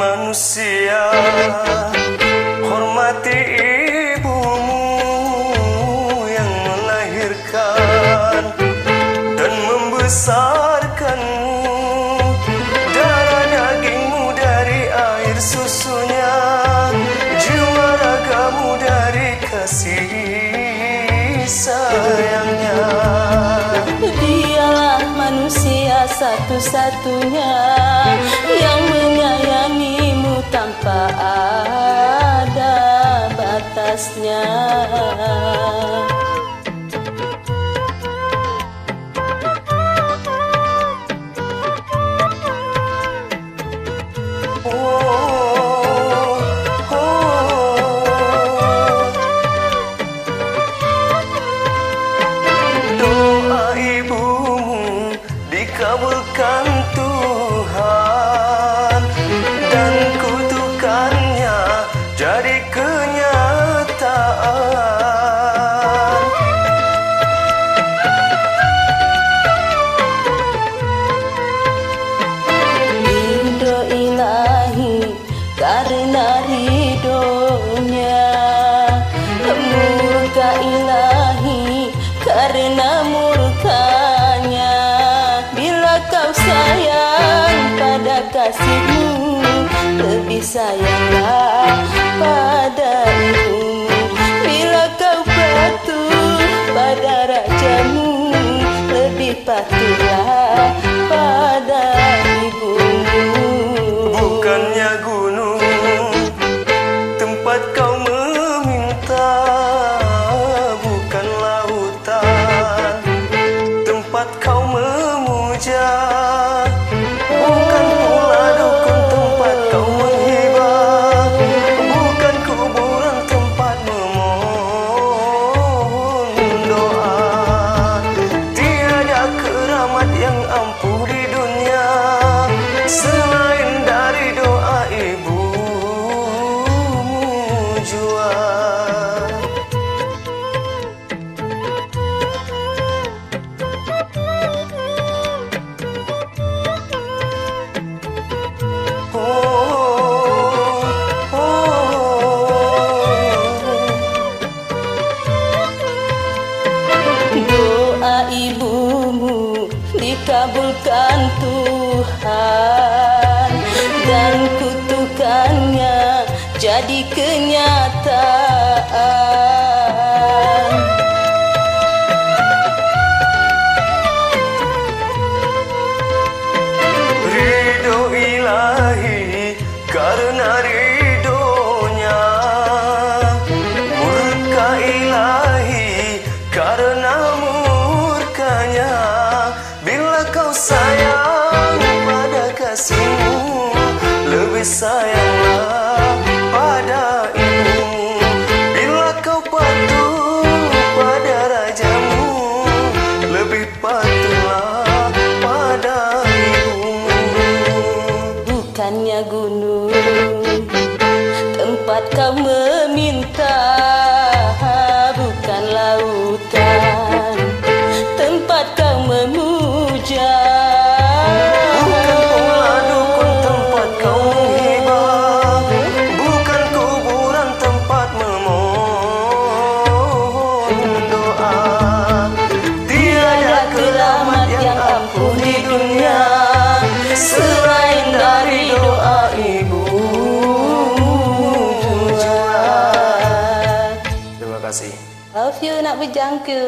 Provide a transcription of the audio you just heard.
Manusia, hormati ibumu yang melahirkan dan membesarkanmu, darah dagingmu dari air susunya, jiwa ragamu dari kasih sayangnya. Dialah manusia satu-satunya yang menyayangimu tanpa ada batasnya. Doa ibumu dikabulkan Tuhan dan kutukannya jadi kenyataan. Ridho ilahi karena ridhonya, murka ilahi karena murkanya. Bila kau sayang pada kasihmu, lebih sayanglah pada ibumu. Bila kau patuh pada rajamu, lebih patuhlah pada ibumu. Bukannya gunung tempat kau meminta, bukan lautan tempat kau memuja, bukan pula dukun tempat kau menghibah, bukan kuburan tempat memohon doa. Tiada keramat yang ampuh di dunia selain dari doa ibumu jua. Doa ibumu dikabulkan Tuhan dan kutukannya jadi kenyataan. Ridho ilahi karena ridhonya, murka ilahi karena murkanya. Bila kau sayang pada kasihmu, lebih sayanglah pada ibumu. Bila kau patuh pada rajamu, lebih patuhlah pada ibumu. Bukannya gunung tempat kau meminta, bukan lautan tempat kau memuja, bukan pula dukun tempat kau menghibah, bukan kuburan tempat memohon doa. Tiada keramat yang ampuh di dunia selain dari doa ibumu jua. Terima kasih. Love you nak berjangka.